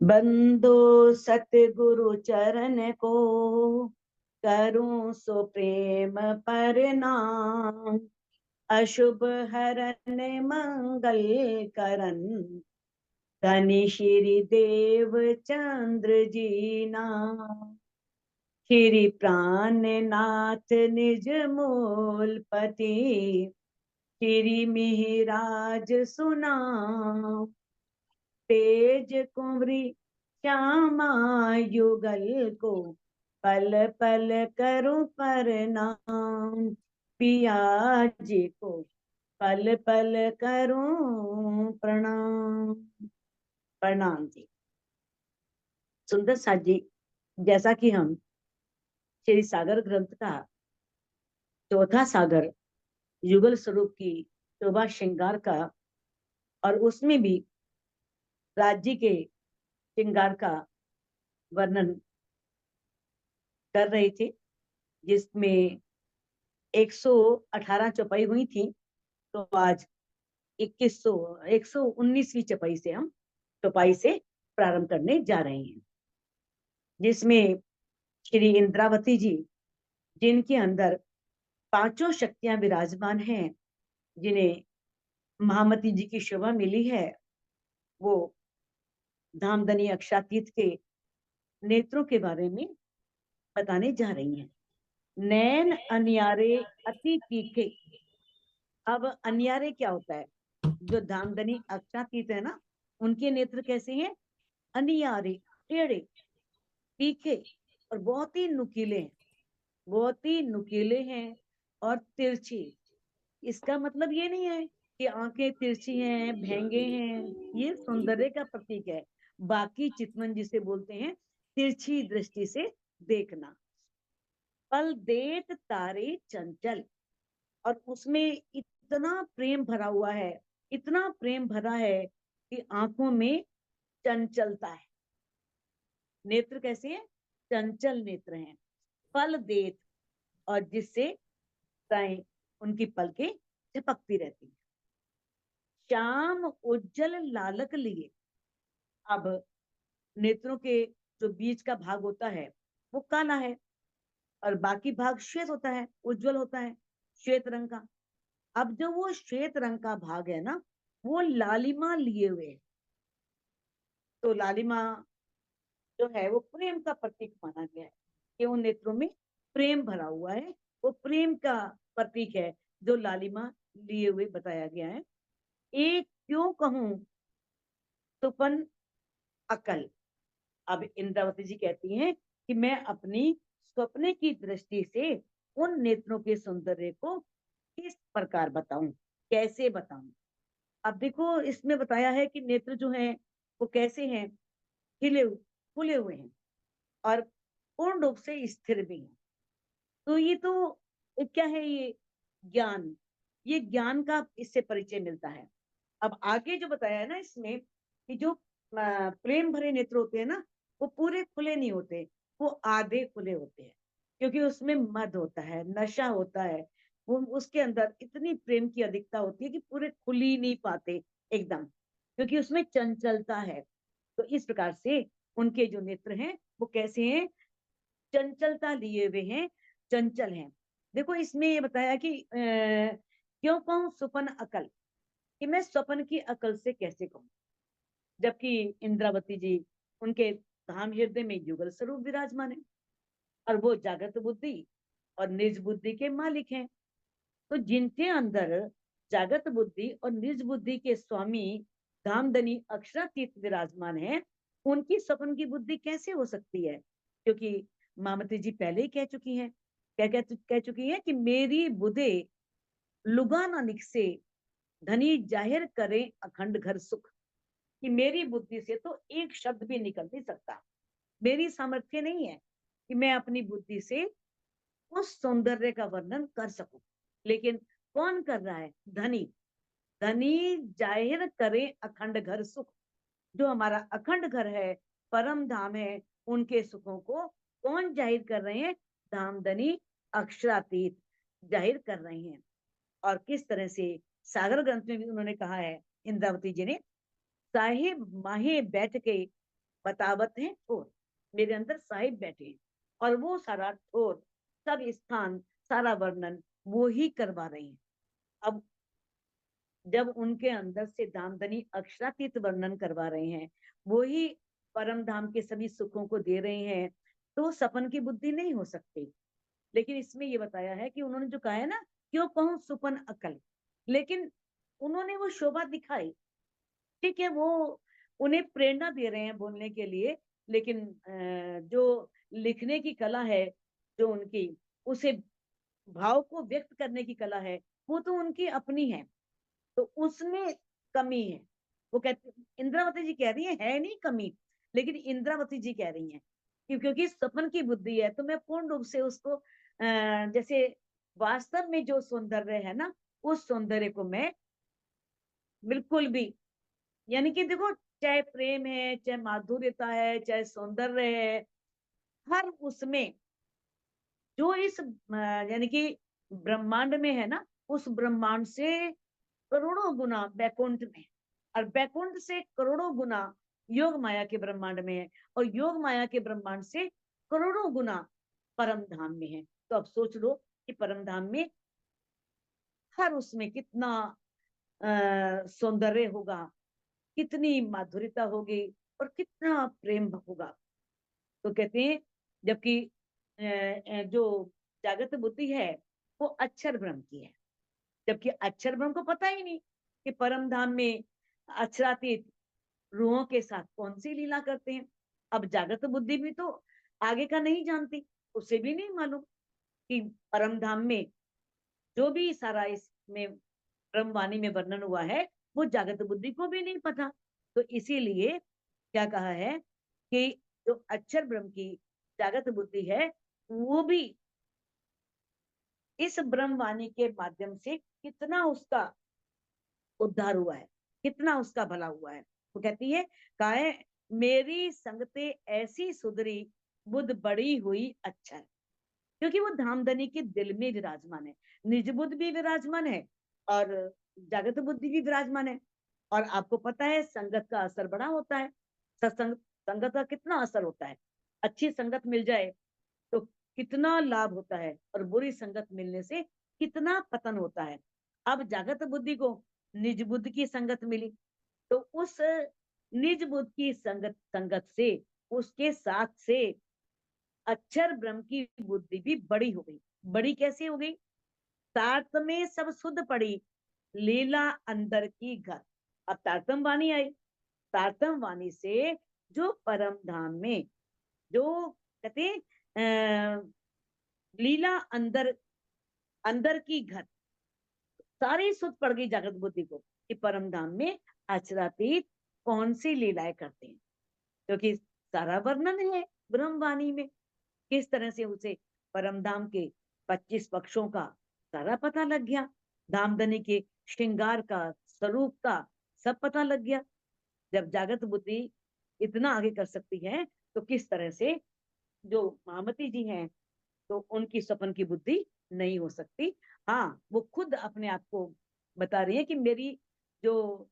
बंदो सतगुरु चरण को, करूं सो प्रेम परनाम। अशुभ हरन मंगल करन, धनी श्री देव चंद्र जी नाम। श्री प्राणनाथ निज मूलपति, श्री मिहिराज सुनाम। तेज कुमरी श्यामा युगल को, पल पल करूं प्रणाम। पिया जी को पल पल करूं प्रणाम। प्रणाम जी। सुंदर साथ जी, जैसा कि हम श्री सागर ग्रंथ का चौथा सागर युगल स्वरूप की शोभा श्रृंगार का, और उसमें भी राज्य के श्रृंगार का वर्णन कर रहे थे, जिसमें 118 चौपाई हुई थी। तो आज 119वीं चौपाई से हम चौपाई से प्रारंभ करने जा रहे हैं, जिसमें श्री इंद्रावती जी, जिनके अंदर पांचों शक्तियां विराजमान हैं, जिन्हें महामती जी की शोभा मिली है, वो धामधनी अक्षातीत के नेत्रों के बारे में बताने जा रही हैं। नैन अनियारे अति तीखे। अब अनियारे क्या होता है? जो धामधनी अक्षातीत है ना, उनके नेत्र कैसे हैं? अनियारे, टेढ़े, तीखे और बहुत ही नुकीले हैं। बहुत ही नुकीले हैं और तिरछे। इसका मतलब ये नहीं है कि आंखें तिरछी हैं, भेंगे हैं, ये सौंदर्य का प्रतीक है। बाकी चितवन जिसे बोलते हैं तिरछी दृष्टि से देखना। पल देत तारे चंचल, और उसमें इतना प्रेम भरा हुआ है, इतना प्रेम भरा है कि आंखों में चंचलता है। नेत्र कैसे हैं? चंचल नेत्र हैं। पल देत, और जिससे उनकी पलकें झपकती रहती हैं। श्याम उज्जवल लालक लिए। अब नेत्रों के जो बीच का भाग होता है वो काला है, और बाकी भाग श्वेत होता है, उज्जवल होता है, श्वेत रंग का। अब जो वो श्वेत रंग का भाग है ना, वो लालिमा लिए हुए। तो लालिमा जो है वो प्रेम का प्रतीक माना गया है, कि उन नेत्रों में प्रेम भरा हुआ है, वो प्रेम का प्रतीक है जो लालिमा लिए हुए बताया गया है। एक क्यों कहूं सुपन अकल। अब इंद्रावती जी कहती हैं कि मैं अपनी स्वप्न की दृष्टि से उन नेत्रों के सौंदर्य को किस प्रकार बताऊं, कैसे बताऊं। अब देखो, इसमें बताया है कि नेत्र जो हैं वो कैसे हैं? खिले खुले हुए हैं और पूर्ण रूप से स्थिर भी हैं। तो ये तो क्या है? ये ज्ञान, ये ज्ञान का इससे परिचय मिलता है। अब आगे जो बताया है ना इसमें, कि जो प्रेम भरे नेत्र होते हैं ना, वो पूरे खुले नहीं होते, वो आधे खुले होते हैं, क्योंकि उसमें मद होता है, नशा होता है। वो उसके अंदर इतनी प्रेम की अधिकता होती है कि पूरे खुल ही नहीं पाते एकदम, क्योंकि उसमें चंचलता है। तो इस प्रकार से उनके जो नेत्र हैं वो कैसे हैं? चंचलता लिए हुए हैं, चंचल हैं। देखो, इसमें ये बताया कि क्यों कहूं सुपन अकल, कि मैं स्वप्न की अकल से कैसे कहूं, जबकि इंद्रावती जी, उनके धाम हृदय में युगल स्वरूप विराजमान है, और वो जागृत बुद्धि और निज बुद्धि के मालिक हैं। तो जिनके अंदर जागृत बुद्धि और निज बुद्धि के स्वामी धामधनी अक्षरातीत विराजमान है, उनकी स्वप्न की बुद्धि कैसे हो सकती है? क्योंकि मामती जी पहले ही कह चुकी हैं, कह चुकी हैं कि मेरी बुधे लुगा न निकसे, धनी जाहिर करें अखंड घर सुख। कि मेरी बुद्धि से तो एक शब्द भी निकल नहीं सकता, मेरी सामर्थ्य नहीं है कि मैं अपनी बुद्धि से उस सौंदर्य का वर्णन कर सकूं। लेकिन कौन कर रहा है? धनी। धनी जाहिर करे अखंड घर सुख। जो हमारा अखंड घर है, परम धाम है, उनके सुखों को कौन जाहिर कर रहे हैं? धामधनी अक्षरातीत जाहिर कर रहे हैं। और किस तरह से सागर ग्रंथ में भी उन्होंने कहा है, इंद्रावती जी ने, साहिब माहे बैठ के बतावत है ठोर, मेरे अंदर साहिब बैठे हैं और वो सारा ठोर, सब स्थान, सारा वर्णन वो ही करवा रहे हैं। अब जब उनके अंदर से दामदनी अक्षरातीत वर्णन करवा रहे हैं, वो ही परम धाम के सभी सुखों को दे रहे हैं, तो सपन की बुद्धि नहीं हो सकती। लेकिन इसमें ये बताया है कि उन्होंने जो कहा है ना, क्यों कहूं सुपन अकल, लेकिन उन्होंने वो शोभा दिखाई, ठीक है, वो उन्हें प्रेरणा दे रहे हैं बोलने के लिए, लेकिन जो लिखने की कला है, जो उनकी, उसे भाव को व्यक्त करने की कला है, वो तो उनकी अपनी है, तो उसमें कमी है। वो कहते, इंद्रावती जी कह रही है नहीं कमी, लेकिन इंद्रावती जी कह रही हैं कि क्योंकि सपन की बुद्धि है, तो मैं पूर्ण रूप से उसको जैसे वास्तव में जो सौंदर्य है ना, उस सौंदर्य को मैं बिल्कुल भी, यानी कि देखो, चाहे प्रेम है, चाहे माधुर्यता है, चाहे सौंदर्य है, हर उसमें जो इस यानी कि ब्रह्मांड में है ना, उस ब्रह्मांड से करोड़ों गुना बैकुंठ में, और बैकुंठ से करोड़ों गुना योग माया के ब्रह्मांड में है, और योग माया के ब्रह्मांड से करोड़ों गुना परम धाम में है। तो अब सोच लो कि परम धाम में हर उसमें कितना सौंदर्य होगा, कितनी माधुर्यता होगी, और कितना प्रेम होगा। तो कहते हैं, जबकि जो जागृत बुद्धि है वो अक्षर ब्रह्म की है, जबकि अक्षर ब्रह्म को पता ही नहीं कि परम धाम में अक्षरातीत रूहों के साथ कौन सी लीला करते हैं। अब जागृत बुद्धि भी तो आगे का नहीं जानती, उसे भी नहीं मालूम कि परम धाम में जो भी सारा इसमें ब्रह्मवाणी में वर्णन हुआ है, वो जागृत बुद्धि को भी नहीं पता। तो इसीलिए क्या कहा है कि जो अक्षर ब्रह्म की जागृत बुद्धि है, वो भी इस ब्रह्मवाणी के माध्यम से कितना उसका उद्धार हुआ है, कितना उसका भला हुआ है। वो कहती है, कहा है, मेरी संगते ऐसी सुधरी, बुद्ध बड़ी हुई अच्छा है, क्योंकि वो धामधनी के दिल में विराजमान है, निज बुद्ध भी विराजमान है, और जागृत बुद्धि भी विराजमान है। और आपको पता है संगत का असर बड़ा होता है, सत्संग, संगत का कितना असर होता है, अच्छी संगत मिल जाए तो कितना लाभ होता है, और बुरी संगत मिलने से कितना पतन होता है। अब जागृत बुद्धि को निज बुद्ध की संगत मिली, तो उस निज बुद्ध की संगत से, उसके साथ से अक्षर ब्रह्म की बुद्धि भी बड़ी हो गई। बड़ी कैसे हो गई? तारतम्य सब शुद्ध पड़ी, लीला अंदर की घर। अब तारतम वाणी आई, तारतम वाणी से जो परम धाम में जो कहते लीला अंदर, अंदर की घर, सारी सुध पड़ गई जागृत बुद्धि को कि परम धाम में अचरातीत कौन सी लीलाएं करते हैं, क्योंकि सारा वर्णन है ब्रह्मवाणी में, किस तरह से उसे परम धाम के 25 पक्षों का सारा पता लग गया, धामधनी के श्रृंगार का, स्वरूप का सब पता लग गया। जब जागृत बुद्धि इतना आगे कर सकती है, तो किस तरह से जो महामती जी हैं, तो उनकी स्वपन की बुद्धि नहीं हो सकती। हाँ, वो खुद अपने आप को बता रही है कि मेरी जो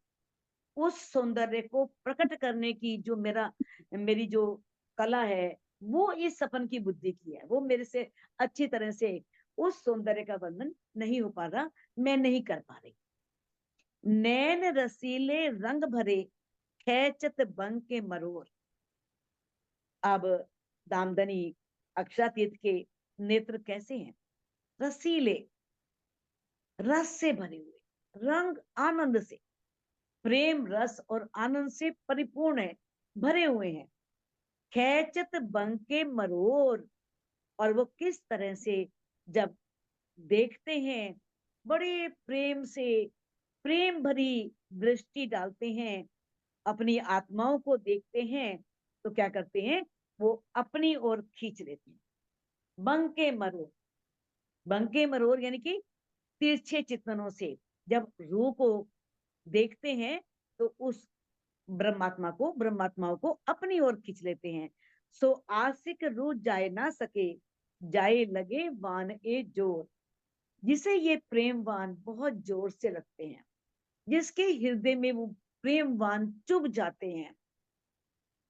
उस सौंदर्य को प्रकट करने की जो मेरी जो कला है, वो इस सपन की बुद्धि की है, वो मेरे से अच्छी तरह से उस सौंदर्य का वर्णन नहीं हो पा रहा, मैं नहीं कर पा रही। नैन रसीले रंग भरे, खेचत बंग के मरोर। अब दामदनी अक्षरातीत के नेत्र कैसे हैं? रसीले, रस से भरे हुए, रंग आनंद से, प्रेम रस और आनंद से परिपूर्ण है, भरे हुए हैं। खेचत बंके मरोर, और वो किस तरह से जब देखते हैं, बड़े प्रेम से, प्रेम भरी दृष्टि डालते हैं, अपनी आत्माओं को देखते हैं, तो क्या करते हैं, वो अपनी ओर खींच लेते हैं। बंके मरोर, बंके मरोर यानी कि तिरछे चितवनों से जब रूह को देखते हैं, तो उस ब्रह्मात्माओं को अपनी ओर खींच लेते हैं। सो आशिक रूह जाए ना सके, जाए लगे वान ए जोर। जिसे ये प्रेमवान बहुत जोर से लगते हैं, जिसके हृदय में वो प्रेमवान चुभ जाते हैं,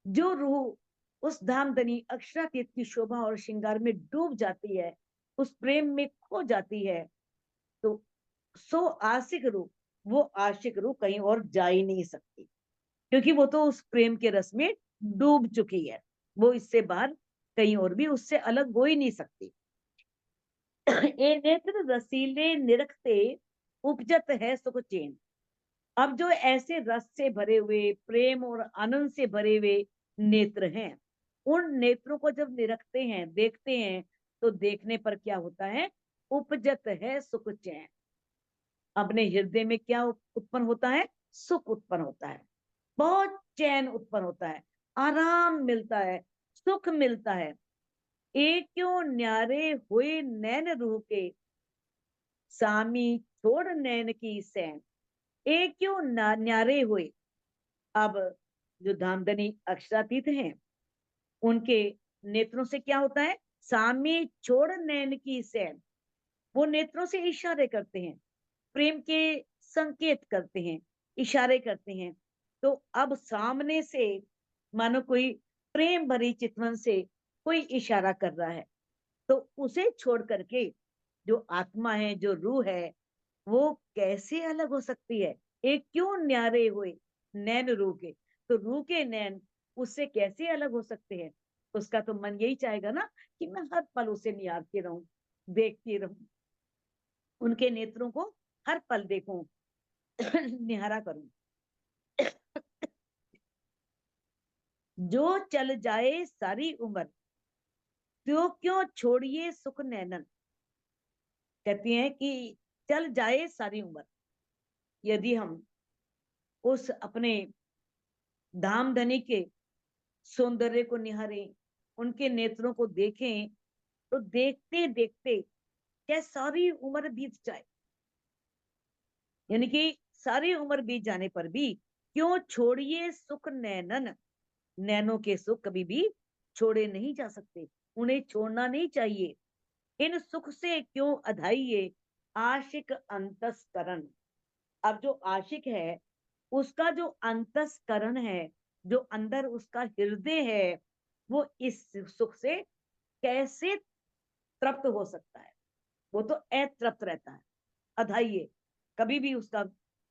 जो रूह उस धामधनी अक्षरातीत की शोभा और श्रृंगार में डूब जाती है, उस प्रेम में खो जाती है, तो सो आशिक रूह, वो आशिक रूह कहीं और जा ही नहीं सकती, क्योंकि वो तो उस प्रेम के रस में डूब चुकी है। वो इससे बाहर कहीं और भी उससे अलग हो ही नहीं सकती। ए नेत्र रसीले निरखते उपजत है सुख चैन। अब जो ऐसे रस से भरे हुए, प्रेम और आनंद से भरे हुए नेत्र हैं, उन नेत्रों को जब निरखते हैं, देखते हैं, तो देखने पर क्या होता है? उपजत है सुख चैन। अपने हृदय में क्या उत्पन्न होता है? सुख उत्पन्न होता है, बहुत चैन उत्पन्न होता है, आराम मिलता है, सुख मिलता है। एक क्यों न्यारे हुए नैन रूह के, सामी छोड़ नैन की सैन। एक क्यों न्यारे हुए। अब जो धामधनी अक्षरातीत हैं, उनके नेत्रों से क्या होता है? सामी छोड़ नैन की सैन। वो नेत्रों से इशारे करते हैं, प्रेम के संकेत करते हैं, इशारे करते हैं। तो अब सामने से मानो कोई प्रेम भरी चितवन से कोई इशारा कर रहा है, तो उसे छोड़ करके जो आत्मा है, जो रूह है, वो कैसे अलग हो सकती है? एक क्यों न्यारे हुए नैन रूह के, तो रूह के नैन उससे कैसे अलग हो सकते हैं? उसका तो मन यही चाहेगा ना कि मैं हर पल उसे निहारती रहूं, देखती रहूं, उनके नेत्रों को हर पल देखूं, निहारा करूं। जो चल जाए सारी उम्र, तो क्यों छोड़िए सुख नैनन। कहती हैं कि चल जाए सारी उम्र, यदि हम उस अपने धामधनी के सौंदर्य को निहारें, उनके नेत्रों को देखें, तो देखते देखते क्या सारी उम्र बीत जाए, यानी कि सारी उम्र बीत जाने पर भी क्यों छोड़िए सुख नैनन। नैनों के सुख कभी भी छोड़े नहीं जा सकते, उन्हें छोड़ना नहीं चाहिए। इन सुख से क्यों अधाइए आशिक अंतस्करण। अब जो आशिक है, उसका जो अंतस्करण है, जो अंदर उसका हृदय है, वो इस सुख से कैसे तृप्त हो सकता है? वो तो अतृप्त रहता है, अधाइए, कभी भी उसका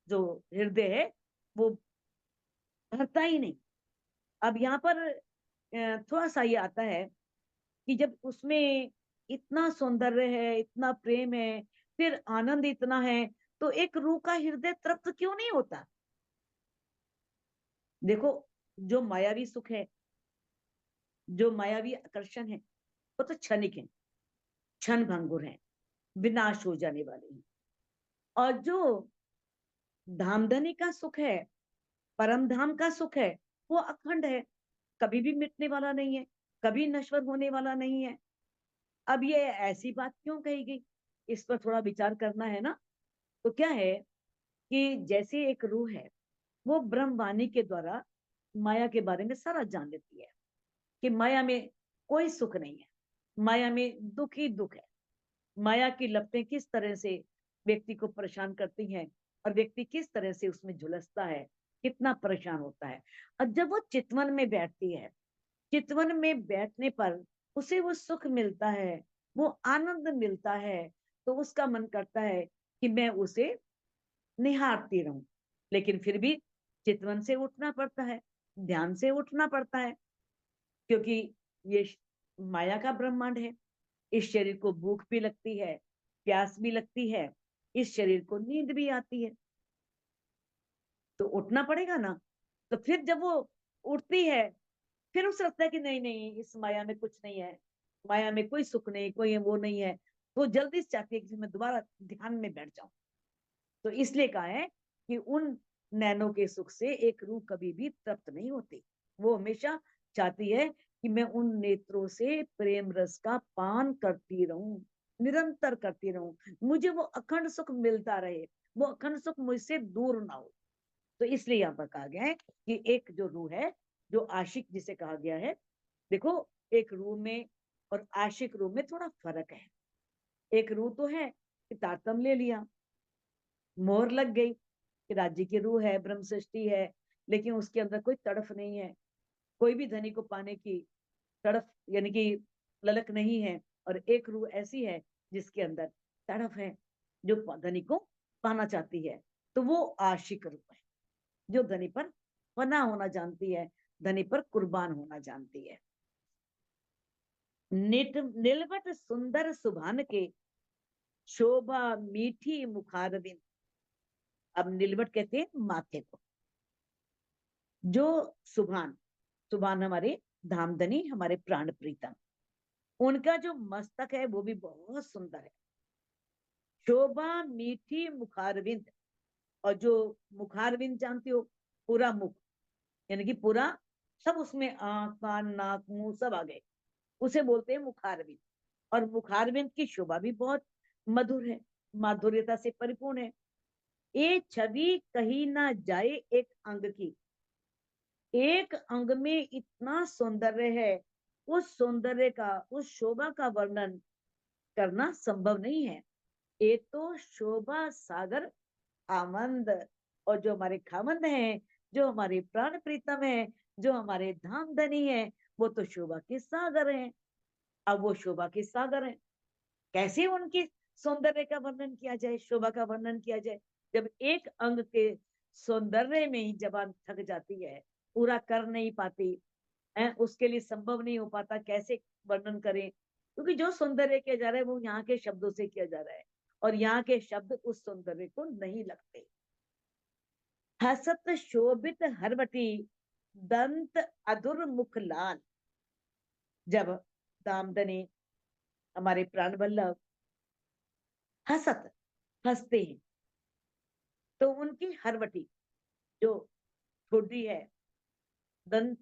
जो हृदय है वो भरता ही नहीं। अब यहाँ पर थोड़ा सा ये आता है कि जब उसमें इतना सौंदर्य है, इतना प्रेम है, फिर आनंद इतना है, तो एक रूह का हृदय तृप्त क्यों नहीं होता? देखो, जो मायावी सुख है, जो मायावी आकर्षण है, वो तो क्षणिक है, क्षण भंगुर है, विनाश हो जाने वाले हैं। और जो धामधनी का सुख है, परम धाम का सुख है, वो अखंड है, कभी भी मिटने वाला नहीं है, कभी नश्वर होने वाला नहीं है। अब ये ऐसी बात क्यों कही गई? इस पर थोड़ा विचार करना है ना। तो क्या है कि जैसे एक रूह है, वो ब्रह्मवाणी के द्वारा माया के बारे में सारा जान लेती है कि माया में कोई सुख नहीं है, माया में दुख ही दुख है। माया की लपटें किस तरह से व्यक्ति को परेशान करती हैं, और व्यक्ति किस तरह से उसमें झुलसता है, कितना परेशान होता है। और जब वो चितवन में बैठती है, चितवन में बैठने पर उसे वो सुख मिलता है, वो आनंद मिलता है, तो उसका मन करता है कि मैं उसे निहारती रहूं। लेकिन फिर भी चितवन से उठना पड़ता है, ध्यान से उठना पड़ता है, क्योंकि ये माया का ब्रह्मांड है। इस शरीर को भूख भी लगती है, प्यास भी लगती है, इस शरीर को नींद भी आती है, तो उठना पड़ेगा ना। तो फिर जब वो उठती है, फिर उसे लगता है कि नहीं नहीं, इस माया में कुछ नहीं है, माया में कोई सुख नहीं, कोई वो नहीं है, तो जल्दी से चाहती है कि मैं दोबारा ध्यान में बैठ जाऊं। तो इसलिए कहा है कि उन नैनों के सुख से एक रूह कभी भी तृप्त नहीं होती। वो हमेशा चाहती है कि मैं उन नेत्रों से प्रेम रस का पान करती रहूं, निरंतर करती रहूं, मुझे वो अखंड सुख मिलता रहे, वो अखंड सुख मुझसे दूर ना हो। तो इसलिए यहाँ पर कहा गया है कि एक जो रूह है, जो आशिक जिसे कहा गया है, देखो, एक रूह में और आशिक रूह में थोड़ा फर्क है। एक रूह तो है कि तारतम ले लिया, मोहर लग गई कि राज्य की रूह है, ब्रह्म सृष्टि है, लेकिन उसके अंदर कोई तड़फ नहीं है, कोई भी धनी को पाने की तड़फ यानी कि ललक नहीं है, और एक रूह ऐसी है जिसके अंदर तड़फ है, जो धनी को पाना चाहती है, तो वो आशिक रूह है, जो धनी पर फना होना जानती है, धनी पर कुर्बान होना जानती है। नीलवत सुंदर सुभान के, शोभा मीठी मुखारबिन। अब नीलवट कहते हैं माथे को। जो सुभान, सुभान हमारे धामधनी, हमारे प्राण प्रीतम, उनका जो मस्तक है वो भी बहुत सुंदर है। शोभा मीठी मुखारविंद, और जो मुखारविंद जानते हो, पूरा मुख, यानी कि पूरा सब, उसमें आंख कान नाक मुंह सब आ गए, उसे बोलते हैं मुखारविंद। और मुखारविंद की शोभा भी बहुत मधुर है, माधुर्यता से परिपूर्ण है। ये छवि कहीं ना जाए एक अंग की, एक अंग में इतना सौंदर्य है, उस सौंदर्य का, उस शोभा का वर्णन करना संभव नहीं है। ये तो शोभा सागर आमंद, और जो हमारे खामंद हैं, जो हमारे प्राण प्रीतम है, जो हमारे धाम धनी है, वो तो शोभा के सागर हैं। अब वो शोभा के सागर हैं, कैसे उनकी सौंदर्य का वर्णन किया जाए, शोभा का वर्णन किया जाए, जब एक अंग के सौंदर्य में ही जबान थक जाती है, पूरा कर नहीं पाती है, उसके लिए संभव नहीं हो पाता, कैसे वर्णन करें, क्योंकि जो सौंदर्य किया जा रहा है वो यहाँ के शब्दों से किया जा रहा है, और यहाँ के शब्द उस सौंदर्य को नहीं लगते। हसत शोभित हरवटी, दंत अधुर मुख लाल। जब दामदने, हमारे प्राण वल्लभ हसत, हंसते हैं, तो उनकी हरवटी, जो ठोडी है, दंत,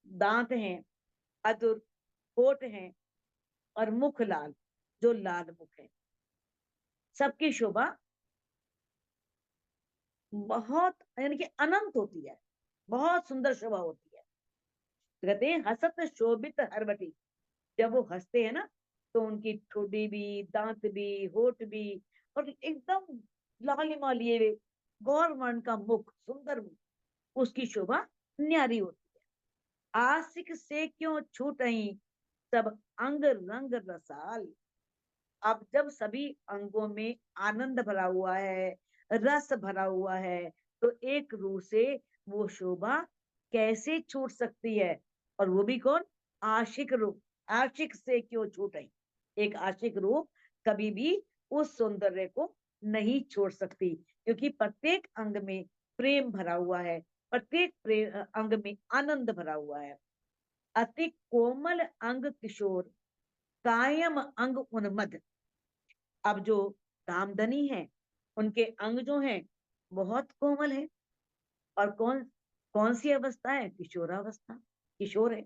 दांत हैं, अधुर होठ हैं, और मुख लाल, जो लाल मुख है, सबकी शोभा बहुत यानी कि अनंत होती है, बहुत सुंदर शोभा होती है। तो कहते हैं हसत शोभित हरवटी, जब वो हंसते हैं ना, तो उनकी ठोडी भी, दांत भी, होठ भी, और एकदम लालिमा लिए गौर वर्ण का मुख, सुंदर मुख, उसकी शोभा न्यारी होती है। आशिक से क्यों छूटई, सब अंग रंग रसाल। अब जब सभी अंगों में आनंद भरा हुआ है, रस भरा हुआ है, तो एक रूह से वो शोभा कैसे छूट सकती है, और वो भी कौन, आशिक रूह। आशिक से क्यों छूट आई, एक आशिक रूह कभी भी उस सौंदर्य को नहीं छोड़ सकती, क्योंकि प्रत्येक अंग में प्रेम भरा हुआ है, प्रत्येक अंग में आनंद भरा हुआ है। अति कोमल अंग किशोर, कायम अंग उन्मद। अब जो कामधनी है, उनके अंग जो हैं बहुत कोमल है, और कौन कौन सी अवस्था है, किशोरावस्था, किशोर है।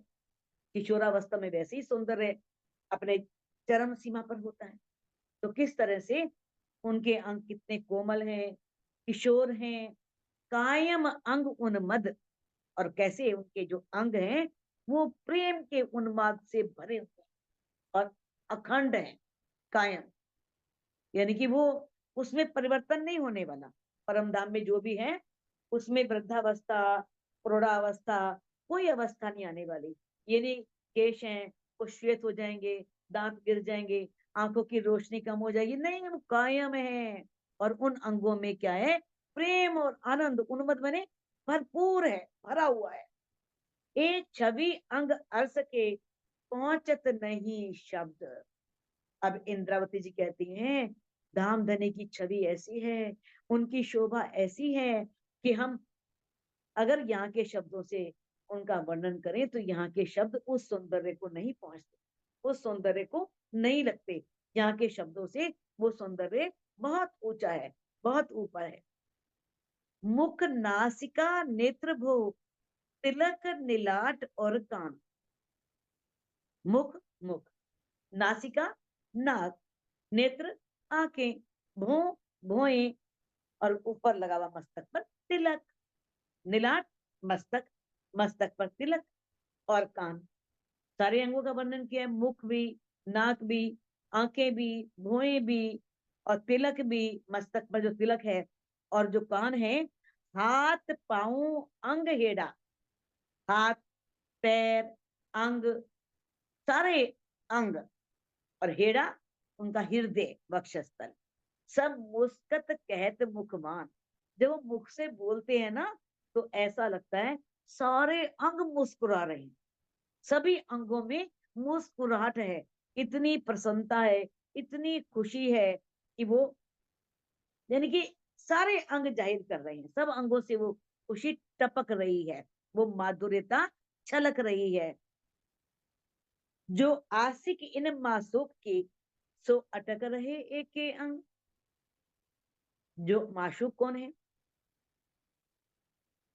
किशोरावस्था में वैसे ही सौंदर्य अपने चरम सीमा पर होता है, तो किस तरह से उनके अंग कितने कोमल हैं, किशोर हैं, कायम अंग उन्मद, और कैसे उनके जो अंग हैं वो प्रेम के उन्माद से भरे हुए और अखंड है, कायम, यानी कि वो, उसमें परिवर्तन नहीं होने वाला। परम धाम में जो भी है, उसमें वृद्धावस्था, प्रौढ़ावस्था, कोई अवस्था नहीं आने वाली। ये नहीं केश हैं वो श्वेत हो जाएंगे, दांत गिर जाएंगे, आंखों की रोशनी कम हो जाएगी, नहीं, वो कायम है। और उन अंगों में क्या है, प्रेम और आनंद उन्मद बने भरपूर है, भरा हुआ है। एक छवि अंग अर्स के, पहुंचत नहीं शब्द। अब इंद्रावती जी कहती हैं, धामधनी की छवि ऐसी है, उनकी शोभा ऐसी है, कि हम अगर यहाँ के शब्दों से उनका वर्णन करें, तो यहाँ के शब्द उस सौंदर्य को नहीं पहुंचते, उस सौंदर्य को नहीं लगते। यहाँ के शब्दों से वो सौंदर्य बहुत ऊंचा है, बहुत ऊपर है। मुख नासिका नेत्र भो, तिलक नीलाट और कान। मुख, मुख, नासिका, नाक, नेत्र, आंखें, भों, भोए, और ऊपर लगा हुआ मस्तक पर तिलक, नीलाट, मस्तक, मस्तक पर तिलक, और कान। सारे अंगों का वर्णन किया है, मुख भी, नाक भी, आंखें भी, भुएं भी, और तिलक भी, मस्तक पर जो तिलक है, और जो कान है, हाथ पांव अंग हेड़ा। हाथ पैर, अंग, सारे अंग, और हेड़ा उनका हृदय वक्षस्थल, सब मुस्कत कहत मुखमान। जब वो मुख से बोलते हैं ना तो ऐसा लगता है सारे अंग मुस्कुरा रहे हैं, सभी अंगों में मुस्कुराहट है, इतनी प्रसन्नता है, इतनी खुशी है कि वो, यानी कि सारे अंग जाहिर कर रहे हैं, सब अंगों से वो खुशी टपक रही है, वो माधुर्यता छलक रही है। जो आशिक इन मासूक के सो अटक रहे एक के अंग। जो माशूक कौन है,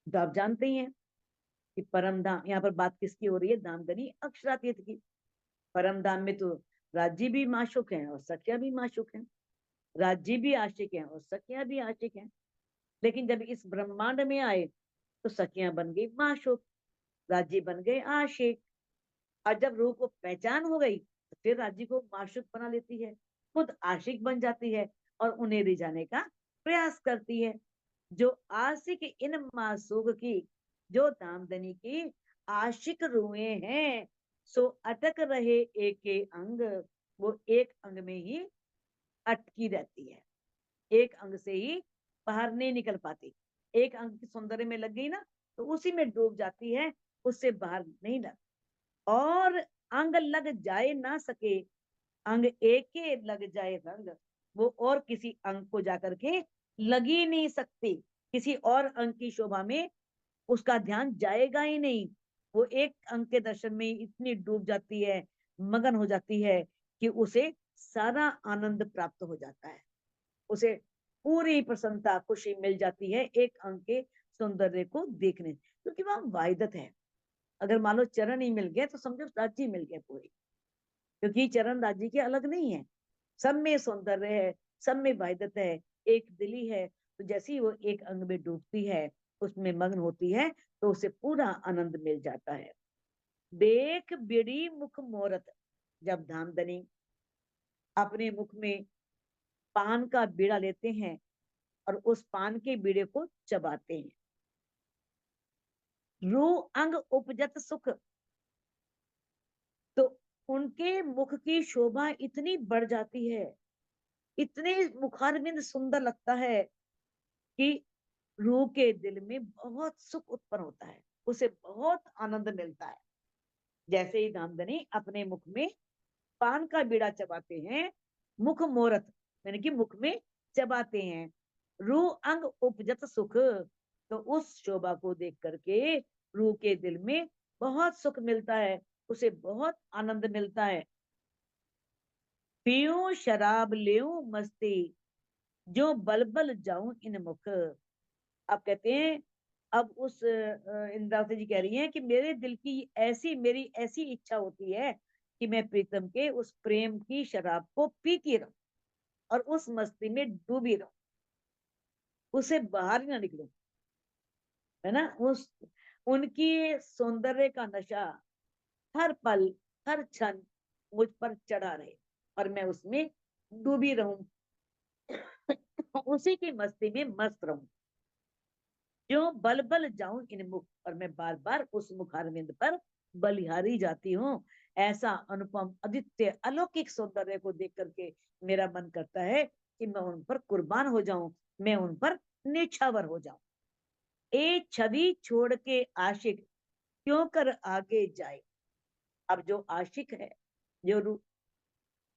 तो आप जानते ही हैं कि परम धाम, यहाँ पर बात किसकी हो रही है, धामधनी अक्षरातीत की। परम धाम में तो राज्य भी माशूक हैं और सखिया भी माशूक हैं, राज्य भी आशिक हैं और सखिया भी आशिक हैं। लेकिन जब इस ब्रह्मांड में आए तो सखियां बन गई माशूक, राज्य बन गए आशिक। और जब रूह को पहचान हो गई तो फिर राज्य को माशूक बना लेती है, खुद आशिक बन जाती है और उन्हें रिझाने का प्रयास करती है। जो आशिक इन मासूक की, जो दामदनी की आशिक रूहें हैं, सो अटक रहे एक के अंग, वो एक अंग में ही अटकी रहती है, एक अंग से ही बाहर नहीं निकल पाती। एक अंग की सौंदर्य में लग गई ना तो उसी में डूब जाती है, उससे बाहर नहीं लग। और अंग लग जाए ना सके, अंग एक के लग जाए रंग, वो और किसी अंग को जाकर के लग ही नहीं सकती, किसी और अंग की शोभा में उसका ध्यान जाएगा ही नहीं। वो एक अंग के दर्शन में इतनी डूब जाती है, मगन हो जाती है कि उसे सारा आनंद प्राप्त हो जाता है, उसे पूरी प्रसन्नता खुशी मिल जाती है एक अंग के सौंदर्य को देखने, क्योंकि वह वाहिदत है। अगर मान लो चरण ही मिल गए तो समझो राज्य मिल गया पूरी, क्योंकि चरण राज्य के अलग नहीं है, सब में सौंदर्य है, सब में वाहिदत है, एक दिली है। तो जैसे ही वो एक अंग में डूबती है, उसमें मग्न होती है, तो उसे पूरा आनंद मिल जाता है। देख बिड़ी मुख मोरत, जब धामधनी अपने मुख में पान का बीड़ा लेते हैं और उस पान के बीड़े को चबाते हैं, रू अंग उपजत सुख, तो उनके मुख की शोभा इतनी बढ़ जाती है, इतने मुखारबिंद सुंदर लगता है कि रूह के दिल में बहुत सुख उत्पन्न होता है, उसे बहुत आनंद मिलता है। जैसे ही दामदनी अपने मुख में पान का बीड़ा चबाते हैं, मुख मोरत यानी कि मुख में चबाते हैं, रूह अंग उपजत सुख, तो उस शोभा को देख करके रूह के दिल में बहुत सुख मिलता है, उसे बहुत आनंद मिलता है। पीऊं शराब लेऊं मस्ती, जो बलबल जाऊं इन मुख। अब कहते हैं, अब उस इंद्रावती जी कह रही हैं कि मेरे दिल की ऐसी, मेरी ऐसी इच्छा होती है कि मैं प्रीतम के उस प्रेम की शराब को पीती रहूं और उस मस्ती में डूबी रहूं, उसे बाहर ही ना निकलूं, है ना। उस उनकी सौंदर्य का नशा हर पल, हर क्षण मुझ पर चढ़ा रहे और मैं उसमें डूबी रहूं, उसी की मस्ती में मस्त रहूं। जो बल बल जाऊं इन मुख, और मैं बार बार उस मुखारविंद पर बलिहारी जाती हूँ। ऐसा अनुपम अद्वितीय अलौकिक सौंदर्य को देख करके मेरा मन करता है कि मैं उन पर कुर्बान हो जाऊं, मैं उन पर निछावर हो जाऊं। ए छवि छोड़ के आशिक क्यों कर आगे जाए। अब जो आशिक है, जो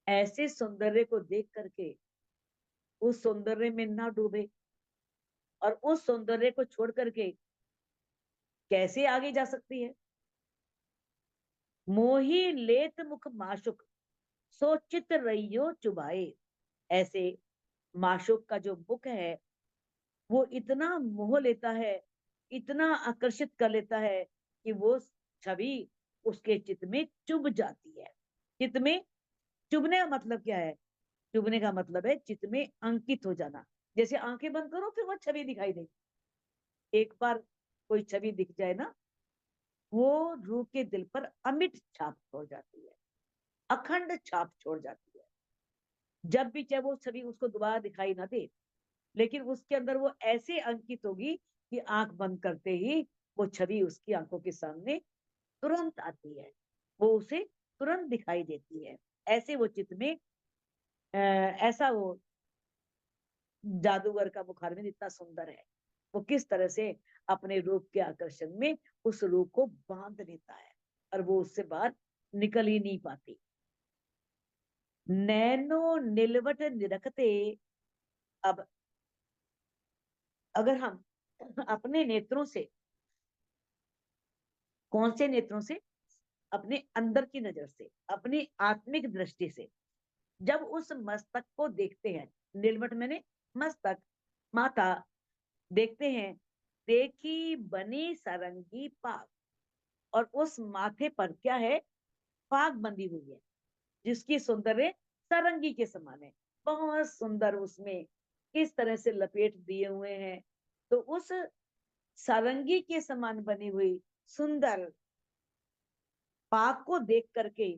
ऐसे सौंदर्य को देख करके उस सौंदर्य में ना डूबे और उस सौंदर्य को छोड़ करके कैसे आगे जा सकती है। मोही लेत मुख माशुक, सोचित रहियो चुबाए। ऐसे माशुक का जो मुख है वो इतना मोह लेता है, इतना आकर्षित कर लेता है कि वो छवि उसके चित्त में चुभ जाती है। चित्त में चुभने का मतलब क्या है, चुभने का मतलब है चित्त में अंकित हो जाना। जैसे आंखें बंद करो फिर वो छवि दिखाई दे, एक बार कोई छवि दिख जाए ना, वो रूह के दिल पर अमिट छाप छोड़ जाती है, अखंड छाप छोड़ जाती है। जब भी चाहे वो छवि उसको दोबारा दिखाई ना दे, लेकिन उसके अंदर वो ऐसे अंकित होगी कि आंख बंद करते ही वो छवि उसकी आंखों के सामने तुरंत आती है, वो उसे तुरंत दिखाई देती है। ऐसे वो चित्त में ऐसा वो जादूगर का मुखारविंद इतना सुंदर है, वो किस तरह से अपने रूप के आकर्षण में उस रूप को बांध लेता है और वो उससे बाहर निकल ही नहीं पाती। नैनो निलवट निरखते। अब अगर हम अपने नेत्रों से, कौन से नेत्रों से, अपने अंदर की नजर से, अपनी आत्मिक दृष्टि से जब उस मस्तक को देखते हैं, नीलवट मैंने मस्तक, माता, देखते हैं, देखी बनी सारंगी पाग, और उस माथे पर क्या है, पाग बंधी हुई है जिसकी सौंदर्य सारंगी के समान है, बहुत सुंदर, उसमें किस तरह से लपेट दिए हुए हैं। तो उस सारंगी के समान बनी हुई सुंदर पाग को देख करके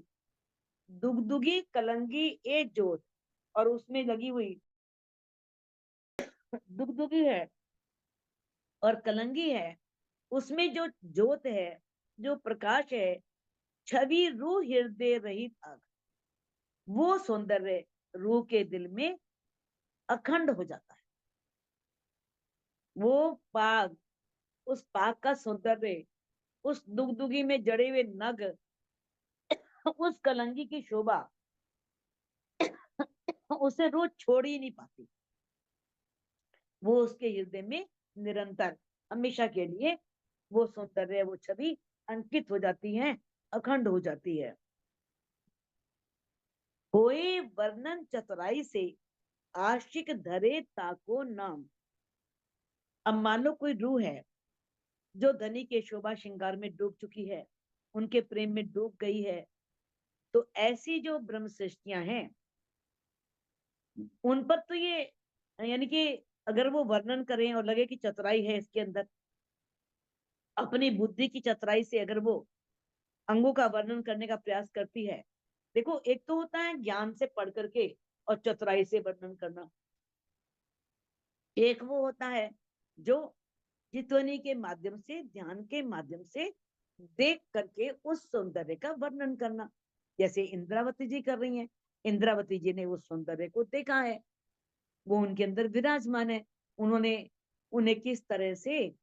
दुगदुगी कलंगी ए जोत, और उसमें लगी हुई दुगदुगी है और कलंगी है, उसमें जो जोत है, जो प्रकाश है, छवि रूह हृदय रहित आग, वो सौंदर्य रूह के दिल में अखंड हो जाता है। वो पाग, उस पाग का सौंदर्य, उस दुगदुगी में जड़े हुए नग, उस कलंगी की शोभा, उसे रूह छोड़ ही नहीं पाती। वो उसके हृदय में निरंतर, हमेशा के लिए वो सौंदर्य, वो छवि अंकित हो जाती है, अखंड हो जाती है। कोई वर्णन चतुराई से आशिक धरे ताको नाम। अब मान लो कोई रूह है जो धनी के शोभा श्रृंगार में डूब चुकी है, उनके प्रेम में डूब गई है, तो ऐसी जो ब्रह्म सृष्टियां हैं उन पर तो ये, यानी कि अगर वो वर्णन करें और लगे कि चतुराई है इसके अंदर, अपनी बुद्धि की चतुराई से अगर वो अंगों का वर्णन करने का प्रयास करती है, देखो एक तो होता है ज्ञान से पढ़ करके और चतुराई से वर्णन करना, एक वो होता है जो चितवनी के माध्यम से, ध्यान के माध्यम से देख करके उस सौंदर्य का वर्णन करना, जैसे इंद्रावती जी कर रही हैं। इंद्रावती जी ने उस सौंदर्य को देखा है, वो उनके अंदर विराजमान है। उन्होंने, उन्हें किस तरह से,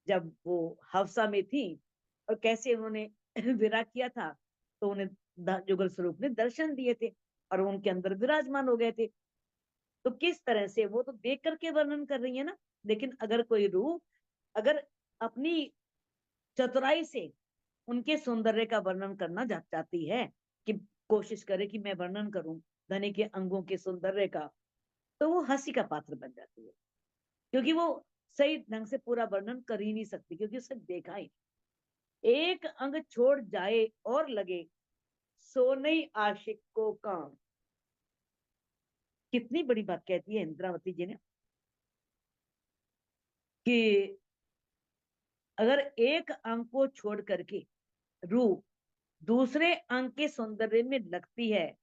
जब वो हफ्सा में थी और कैसे उन्होंने विराग किया था, तो उन्हें जुगल स्वरूप ने दर्शन दिए थे और उनके अंदर विराजमान हो गए थे। तो किस तरह से वो तो देख करके वर्णन कर रही है ना, लेकिन अगर कोई रूह अगर अपनी चतुराई से उनके सौंदर्य का वर्णन करना चाहती है, कि कोशिश करे कि मैं वर्णन करूं धनी के अंगों के सौंदर्य का, तो वो हंसी का पात्र बन जाती है, क्योंकि वो सही ढंग से पूरा वर्णन कर ही नहीं सकती, क्योंकि उसने देखा ही। एक अंग छोड़ जाए और लगे, सो नहीं आशिक को काम। कितनी बड़ी बात कहती है इंद्रावती जी ने, कि अगर एक अंग को छोड़ करके रूह दूसरे अंग के सौंदर्य में लगती है,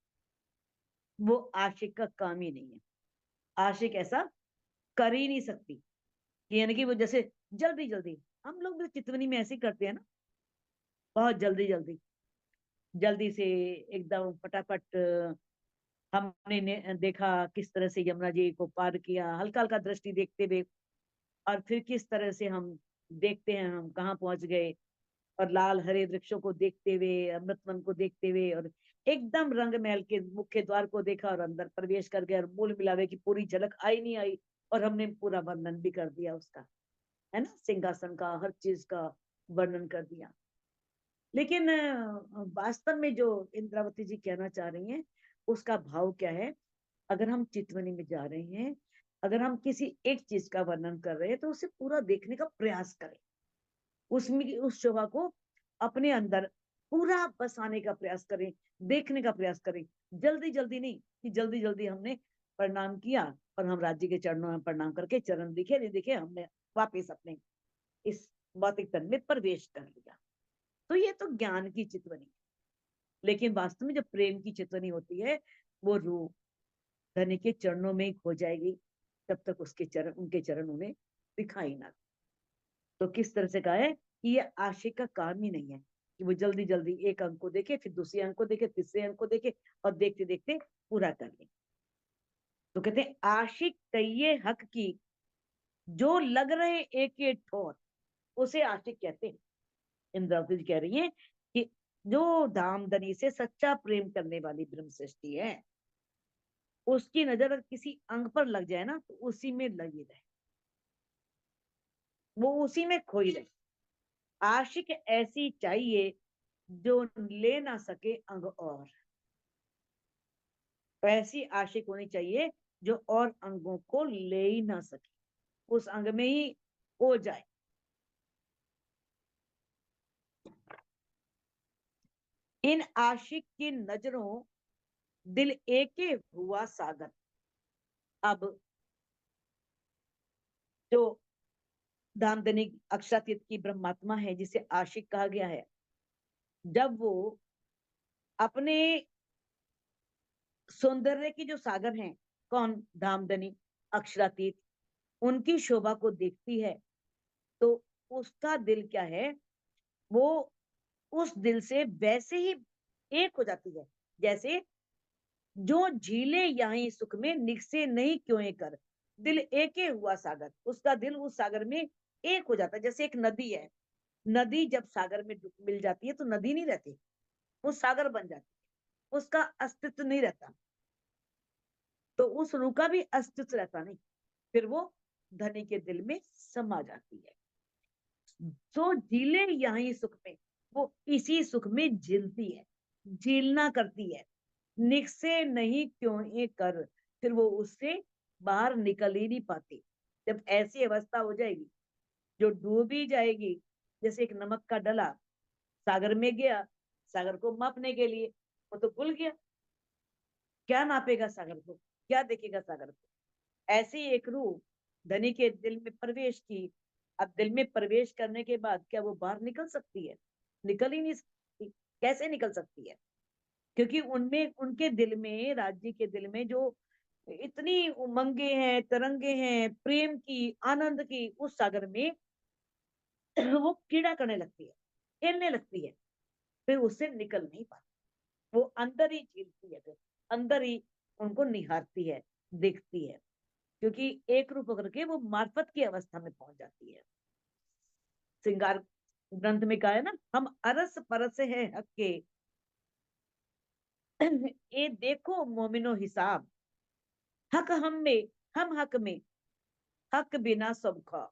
वो आशिक का काम ही नहीं है। आशिक ऐसा कर ही नहीं सकती, कि यानी कि वो जैसे जल्दी जल्दी, हम लोग भी चितवनी में ऐसे ही करते हैं ना, बहुत जल्दी जल्दी, जल्दी से एकदम फटाफट। हमने देखा किस तरह से यमुना जी को पार किया, हल्का हल्का दृष्टि देखते हुए, और फिर किस तरह से हम देखते हैं हम कहाँ पहुंच गए, और लाल हरे वृक्षों को देखते हुए, अमृतवन को देखते हुए, और एकदम रंग महल के मुख्य द्वार को देखा और अंदर प्रवेश कर गए, और मूल मिलावे की पूरी झलक आई नहीं आई, और हमने पूरा वर्णन भी कर दिया उसका, है ना, सिंहासन का, हर चीज का वर्णन कर दिया। लेकिन वास्तव में जो इंद्रावती जी कहना चाह रही हैं, उसका भाव क्या है। अगर हम चितवनी में जा रहे हैं, अगर हम किसी एक चीज का वर्णन कर रहे हैं, तो उसे पूरा देखने का प्रयास करें, उसमें उस शोभा को अपने अंदर पूरा बसाने का प्रयास करें, देखने का प्रयास करें। जल्दी जल्दी नहीं, कि जल्दी जल्दी हमने प्रणाम किया और हम राज्य के चरणों में प्रणाम करके चरण दिखे नहीं दिखे, हमने वापिस अपने इस भौतिक तन में प्रवेश कर लिया। तो ये तो ज्ञान की चितवनी, लेकिन वास्तव में जो प्रेम की चितवनी होती है, वो रूह धनी के चरणों में ही खो जाएगी, तब तक उसके चरण, उनके चरण उन्हें दिखाई ना। तो किस तरह से कहा है कि ये आशिक का काम ही नहीं है। कि वो जल्दी जल्दी एक अंक को देखे, फिर दूसरे अंक को देखे, तीसरे अंक को देखे, और देखते देखते पूरा कर ले। तो कहते हैं आशिक कहिए हक की, जो लग रहे एक एक ठोर, उसे आशिक कहते हैं। इंद्रावती जी कह रही हैं कि जो धामधनी से सच्चा प्रेम करने वाली ब्रह्म सृष्टि है, उसकी नजर अगर किसी अंग पर लग जाए ना, तो उसी में लगी रहे, वो उसी में खोई रहे। आशिक ऐसी चाहिए जो ले ना सके अंग और, ऐसी आशिक होनी चाहिए जो और अंगों को ले ही ना सके, उस अंग में ही हो जाए। इन आशिक की नजरों दिल एके हुआ सागर। अब जो दामदनी अक्षरातीत की ब्रह्मात्मा है, जिसे आशिक कहा गया है, जब वो अपने सौंदर्य की जो सागर हैं, कौन, धामधनी अक्षरातीत, उनकी शोभा को देखती है, तो उसका दिल क्या है, वो उस दिल से वैसे ही एक हो जाती है, जैसे जो झीले यहाँ सुख में निकसे नहीं क्यों कर, दिल एके हुआ सागर, उसका दिल उस सागर में एक हो जाता है। जैसे एक नदी है, नदी जब सागर में मिल जाती है तो नदी नहीं रहती, वो सागर बन जाती है, उसका अस्तित्व नहीं रहता, तो उस रूह का भी अस्तित्व रहता नहीं, फिर वो धनी के दिल में समा जाती है। तो झीले यहाँ सुख में, वो इसी सुख में झीलती है, झीलना करती है, निकसे नहीं क्यों ये कर, फिर वो उससे बाहर निकल ही नहीं पाती। जब ऐसी अवस्था हो जाएगी, जो डूब ही जाएगी, जैसे एक नमक का डला सागर में गया, सागर को मापने के लिए, वो तो भूल गया, क्या नापेगा सागर को, क्या देखेगा सागर को। ऐसी एक रूह धनी के दिल में प्रवेश की। अब दिल में प्रवेश करने के बाद क्या वो बाहर निकल सकती है? निकल ही नहीं सकती। कैसे निकल सकती है? क्योंकि उनमें, उनके दिल में, राज्य के दिल में जो इतनी उमंगे हैं, तरंगे हैं प्रेम की, आनंद की, उस सागर में वो कीड़ा करने लगती है, खेलने लगती है, फिर उससे निकल नहीं पाती, वो अंदर ही झीलती है, फिर अंदर ही उनको निहारती है, देखती है, क्योंकि एक रूप होकर के वो मार्फत की अवस्था में पहुंच जाती है। श्रृंगार ग्रंथ में कहा है ना, हम अरस परस है हक के, ये देखो मोमिनो हिसाब, हक हम में, हम हक में, हक बिना सब खा।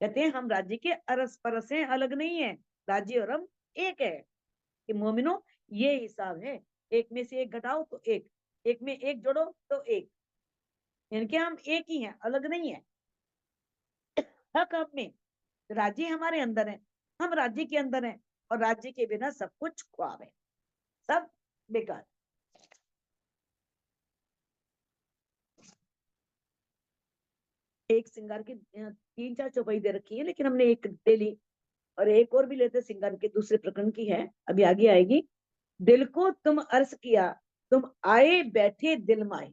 कहते हैं हम राज्य के अरस परस हैं, अलग नहीं है, राज्य और हम एक है। कि मोमिनो, ये हिसाब है, एक में से एक घटाओ तो एक, एक में एक जोड़ो तो एक, इनके हम एक ही हैं, अलग नहीं है। हक हम में, राज्य हमारे अंदर है, हम राज्य के अंदर हैं, और राज्य के बिना सब कुछ ख्वाब है, सब बेकार। एक श्रृंगार की 3-4 चौपाई दे रखी है, लेकिन हमने एक ले ली, और एक और भी लेते श्रृंगार के दूसरे प्रकरण की है, अभी आगे आएगी। दिल को तुम अर्ज किया, तुम आए बैठे दिल माए।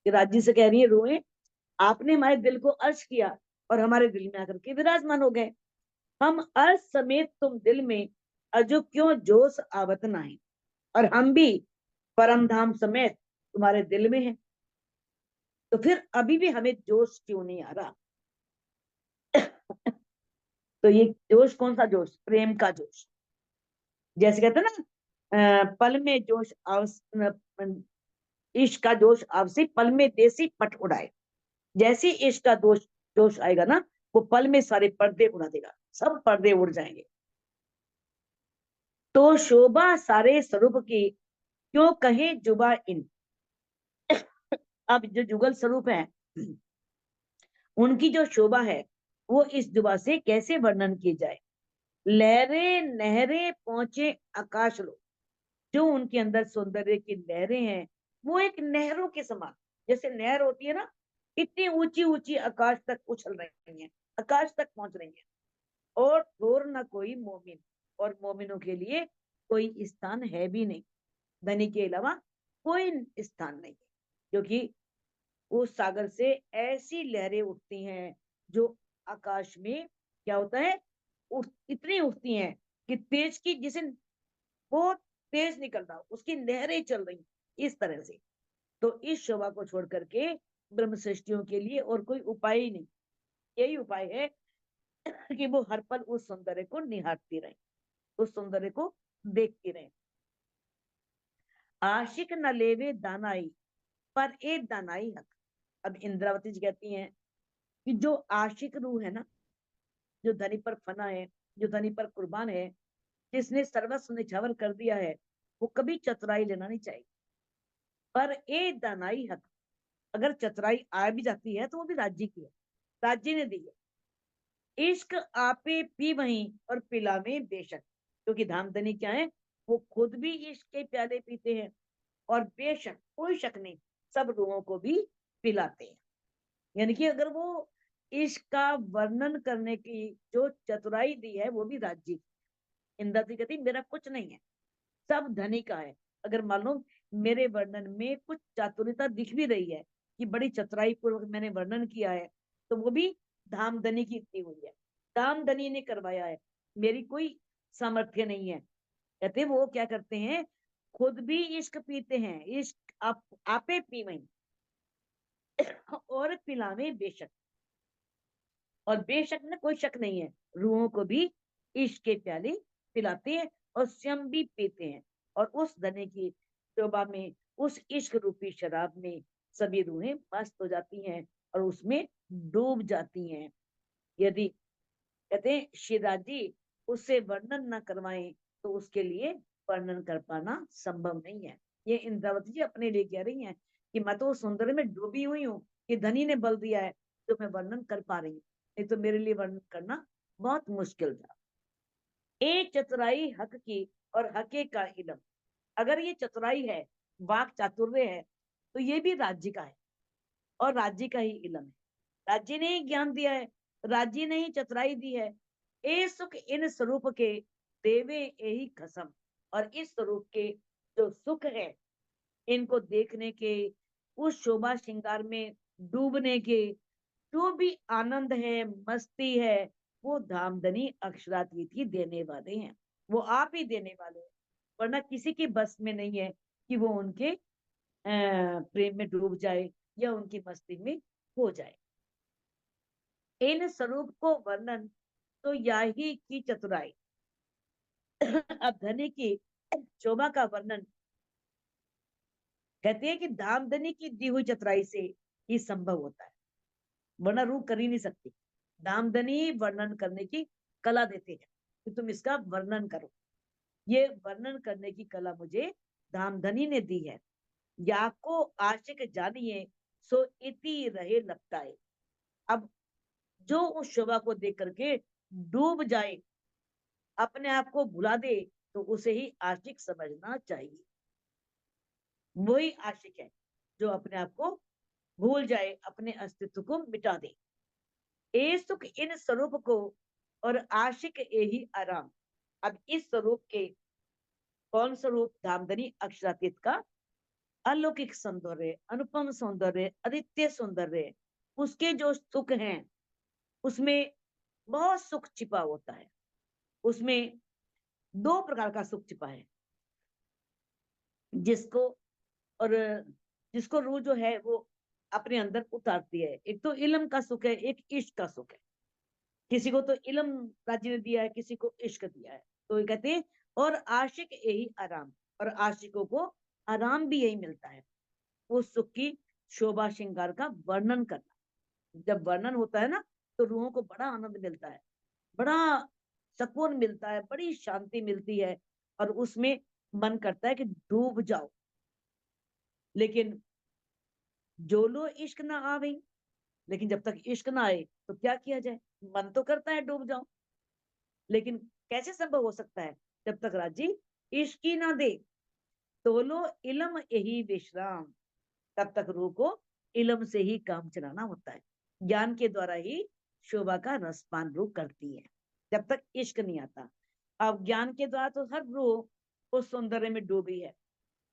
राज्य से कह रही है रोए, आपने हमारे दिल को अर्ज किया और हमारे दिल में आकर के विराजमान हो गए। हम अर्ज समेत तुम दिल में, अजो क्यों जोश आवत नाए, और हम भी परम धाम समेत तुम्हारे दिल में हैं, तो फिर अभी भी हमें जोश क्यों नहीं आ रहा? तो ये जोश कौन सा जोश? प्रेम का जोश। जैसे कहते हैं ना, पल में जोश इश्क का जोश आवसे, पल में देसी पट उड़ाए। जैसे इश्क का दोष जोश आएगा ना, वो पल में सारे पर्दे उड़ा देगा, सब पर्दे उड़ जाएंगे। तो शोभा सारे स्वरूप की, क्यों कहे जुबा इन। अब जो जुगल स्वरूप है, उनकी जो शोभा है, वो इस जुबा से कैसे वर्णन की जाए। लहरें नहरें पहुंचे आकाश लो, जो उनके अंदर सौंदर्य की लहरें हैं, वो एक नहरों के समान, जैसे नहर होती है ना, इतनी ऊंची ऊंची आकाश तक उछल रही हैं, आकाश तक पहुंच रही हैं। और ठोर न कोई मोमिन, और मोमिनों के लिए कोई स्थान है भी नहीं, धनी के अलावा कोई स्थान नहीं है, क्योंकि उस सागर से ऐसी लहरें उठती हैं जो आकाश में क्या होता है, इतनी उठती हैं कि तेज की, जिसे बहुत तेज निकल रहा हो, उसकी लहरें चल रही, इस तरह से। तो इस शोभा को छोड़ करके ब्रह्म सृष्टियों के लिए और कोई उपाय ही नहीं। यही उपाय है कि वो हर पल उस सौंदर्य को निहारती रहे, उस सौंदर्य को देखती रहे। आशिक न लेवे दानाई, पर एक दानाई हक। अब इंद्रावती जी कहती हैं कि जो आशिक रूह है ना, जो धनी पर फना है, जो धनी पर कुर्बान है, जिसने सर्वस्व निछावर कर दिया है, वो कभी चतुराई लेना नहीं चाहिए। पर ए दानाई हक, अगर चतुराई आ भी जाती है तो वो भी राज्य की है, राज्य ने दी है। इश्क आपे पी वहीं और पिलावे बेशक, क्योंकि धामधनी क्या है, वो खुद भी इश्क के प्याले पीते हैं, और बेशक कोई शक नहीं, सब रूहों को भी पिलाते हैं। यानी कि अगर वो इश्क का वर्णन करने की जो चतुराई दी है, वो भी राज्य की। इंद्रावती कहती मेरा कुछ नहीं है, सब धनी का है। अगर मान लो मेरे वर्णन में कुछ चातुर्यता दिख भी रही है, कि बड़ी चतुराई पूर्वक मैंने वर्णन किया है, तो वो भी धामधनी की दी हुई है, धामधनी ने करवाया है, मेरी कोई सामर्थ्य नहीं है। कहते वो क्या करते हैं, खुद भी इश्क पीते हैं, इश्क आपे पी वहीं और पिलावे बेशक, और बेशक में कोई शक नहीं है, रूहों को भी इश्क के प्याले पिलाते हैं और स्वयं भी पीते हैं। और उस धने की शोभा में, उस इश्क रूपी शराब में सभी रूहें मस्त हो जाती हैं और उसमें डूब जाती हैं। यदि कहते हैं शिवराज जी उससे वर्णन न करवाएं, तो उसके लिए वर्णन कर पाना संभव नहीं है। ये इंद्रावती जी अपने लिए कह रही हैं कि मैं तो सौंदर्य में डूबी हुई हूँ, कि धनी ने बल दिया है तो मैं वर्णन कर पा रही हूँ, नहीं तो मेरे लिए वर्णन करना बहुत मुश्किल था। ए चतुराई हक की और हके का इलम, अगर ये चतुराई है, वाक चातुर्य है, तो ये भी राज्य का है और राज्य का ही इलम है। राज्य ने ही ज्ञान दिया है, राज्य ने ही चतुराई दी है। ए सुख इन स्वरूप के देवे यही कसम, और इस स्वरूप के जो सुख है, इनको देखने के, उस शोभा श्रृंगार में डूबने के, जो भी आनंद है, मस्ती है, वो धामधनी अक्षरातीत ही देने वाले हैं, वो आप ही देने वाले हैं। वरना किसी के बस में नहीं है कि वो उनके प्रेम में डूब जाए या उनकी मस्ती में हो जाए। इन स्वरूप को वर्णन तो यही की चतुराई। अब धनी की शोभा का वर्णन कहते हैं कि धामधनी की दी हुई चतुराई से ही संभव होता है, वरना रूह कर ही नहीं सकती। दामदनी वर्णन करने की कला देते हैं कि तुम इसका वर्णन करो, ये वर्णन करने की कला मुझे धामधनी ने दी है। या को आशिक जानिए सो इति रहे लगता है। अब जो उस शोभा को देख करके डूब जाए, अपने आप को भुला दे, तो उसे ही आशिक समझना चाहिए। वही आशिक है जो अपने आप को भूल जाए, अपने अस्तित्व को मिटा दे। ए सुख इन स्वरूप को और आशिक यही आराम। अब इस स्वरूप के, कौन स्वरूप, धामधनी अक्षरातीत का अलौकिक सौंदर्य, अनुपम सौंदर्य, अद्वितीय सौंदर्य, उसके जो सुख हैं, उसमें बहुत सुख छिपा होता है। उसमें दो प्रकार का सुख छिपा है, जिसको और जिसको रूह जो है वो अपने अंदर उतारती है। एक तो इल्म का सुख है, एक इश्क का सुख है। किसी को तो इल्म राज्य ने दिया है, किसी को इश्क दिया है। तो ये कहते हैं और आशिक यही आराम, और आशिकों को आराम भी यही मिलता है, उस सुख की शोभा श्रृंगार का वर्णन करना। जब वर्णन होता है ना, तो रूहों को बड़ा आनंद मिलता है, बड़ा सुकून मिलता है, बड़ी शांति मिलती है, और उसमें मन करता है कि डूब जाओ। लेकिन जो लो इश्क ना आवे, लेकिन जब तक इश्क ना आए तो क्या किया जाए, मन तो करता है डूब जाओ, लेकिन कैसे संभव हो सकता है जब तक राजी इश्क ही ना दे। तो लो इलम यही विश्राम, तब तक रूह को इलम से ही काम चलाना होता है, ज्ञान के द्वारा ही शोभा का रसपान रूह करती है, जब तक इश्क नहीं आता। अब ज्ञान के द्वारा तो हर रूह उस सौंदर्य में डूबी है,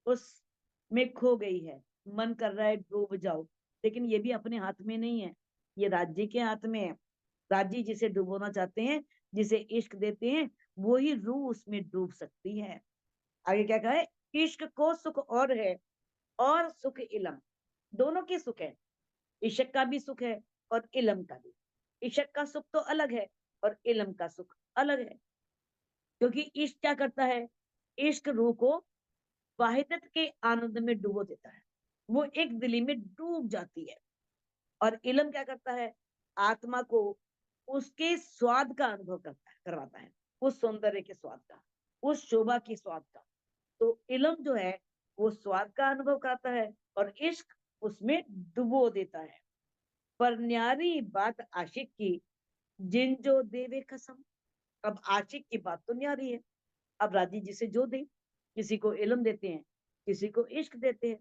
उस में खो गई है, मन कर रहा है डूब जाओ, लेकिन ये भी अपने हाथ में नहीं है, ये राज्य के हाथ में है। राज्य जिसे डुबोना चाहते हैं, जिसे इश्क देते हैं, वो ही रूह उसमें डूब सकती है। आगे क्या कहा है, इश्क को सुख और है और सुख इलम, दोनों की सुख है, इश्क का भी सुख है और इलम का भी। इश्क का सुख तो अलग है और इलम का सुख अलग है, क्योंकि इश्क क्या करता है, इश्क रूह को वाहिदत के आनंद में डुबो देता है, वो एक दिली में डूब जाती है। और इलम क्या करता है, आत्मा को उसके स्वाद का अनुभव करवाता है, उस सौंदर्य के स्वाद का, उस शोभा की स्वाद का। तो इलम जो है वो स्वाद का अनुभव कराता है और इश्क उसमें डुबो देता है। पर न्यारी बात आशिक की, जिन जो देवे कसम। अब आशिक की बात तो न्यारी है, अब राजी जिसे जो दे, किसी को इलम देते हैं, किसी को इश्क देते हैं।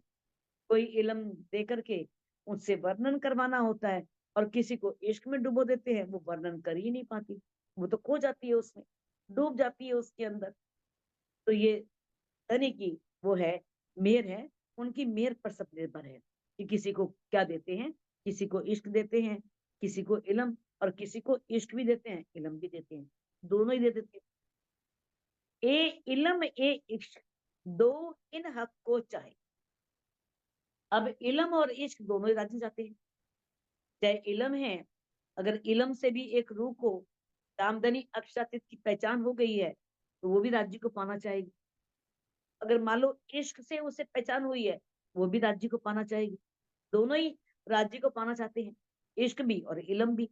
कोई इलम दे करके उससे वर्णन करवाना होता है और किसी को इश्क में डुबो देते हैं, वो वर्णन कर ही नहीं पाती, वो तो खो जाती है उसमें, डूब जाती है उसके अंदर। तो ये धनी की वो है, मेहर है, उनकी मेहर पर सब निर्भर है कि किसी को क्या देते हैं, किसी को इश्क देते हैं, किसी को इलम, और किसी को इश्क भी देते हैं, इलम भी देते हैं, दोनों ही दे देते हैं। ए इलम ए इश्क दो इन हक को चाहे। अब इलम और इश्क दोनों ही राजी जाते हैं। चाहे इलम है, अगर इलम से भी एक रूह को दामदनी अक्षरातीत की पहचान हो गई है तो वो भी राज्य को पाना चाहेगी। अगर मान लो इश्क से उसे पहचान हुई है, वो भी राज्य को पाना चाहेगी। दोनों ही राज्य को पाना चाहते हैं, इश्क भी और इलम भी।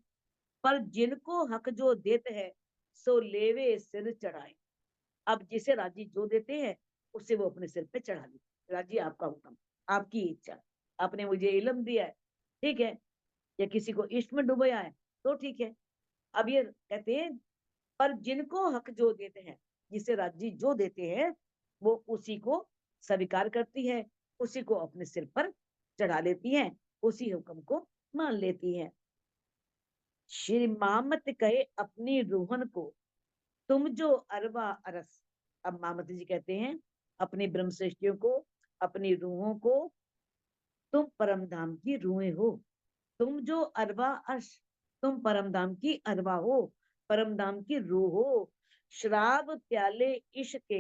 पर जिनको हक जो देते हैं सो लेवे सिर चढ़ाए। अब जिसे राजी जो देते हैं उसे वो अपने सिर पे चढ़ा देते। राजी आपका हुक्म, आपकी इच्छा, आपने मुझे इलम दिया है, ठीक है, या किसी को इश्क में डुबोया है तो ठीक है। अब ये कहते हैं, पर जिनको हक जो देते हैं, जिसे राजी जो देते हैं, वो उसी को स्वीकार करती है, उसी को अपने सिर पर चढ़ा लेती है, उसी हुक्म को मान लेती है। श्री मामत कहे अपनी रूहन को, तुम जो अरवा अरस। अब मामत जी कहते हैं अपनी ब्रह्मश्रेष्ठियों को, अपनी रूहों को, तुम परम धाम की रूहें हो, तुम जो अरवा अर्श, तुम परम धाम की अरवा हो, परम धाम की रूह हो। शराब प्याले इश्क के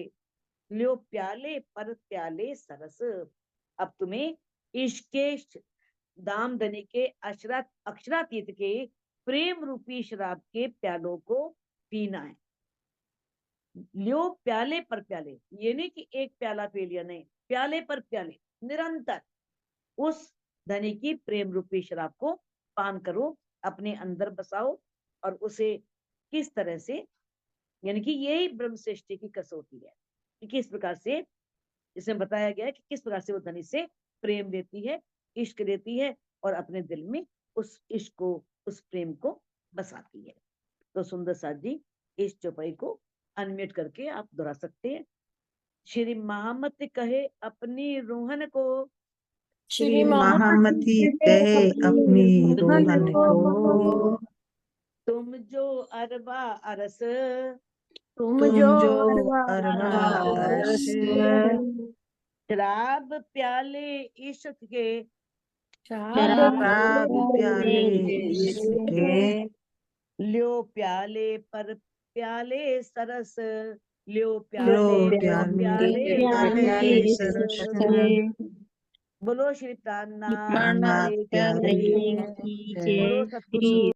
लियो प्याले पर प्याले सरस। अब तुम्हें इश्क के दाम दनी के अक्षरातीत के प्रेम रूपी शराब के प्यालों को पीना है। लियो प्याले पर प्याले, ये नहीं कि एक प्याला पी लिया, नहीं, प्याले पर प्याले निरंतर उस धनी की प्रेम रूपी शराब को पान करो, अपने अंदर बसाओ, और उसे किस तरह से, यानी कि यही ब्रह्म सृष्टि की कसौटी है कि किस प्रकार से, इसमें बताया गया है कि किस प्रकार से वो धनी से प्रेम देती है, इश्क देती है, और अपने दिल में उस इश्क को, उस प्रेम को बसाती है। तो सुंदर साथ जी इस चौपाई को अनम्यूट करके आप दोहरा सकते हैं। श्री महामत कहे अपनी रूहन को, श्री महामती कहे अपनी रूहन को, तुम जो अरबा अरस, तुम जो अरबा अर्श, शराब प्याले इश्क के, शराब प्याले इश्क के, लियो प्याले पर प्याले सरस, लियो लो प्याले पर प्याले प्याले सरस। बोलो श्री प्राणनाथ प्राणनाथ प्यारे प्यारे की की जय। जय। बोलो सतगुरु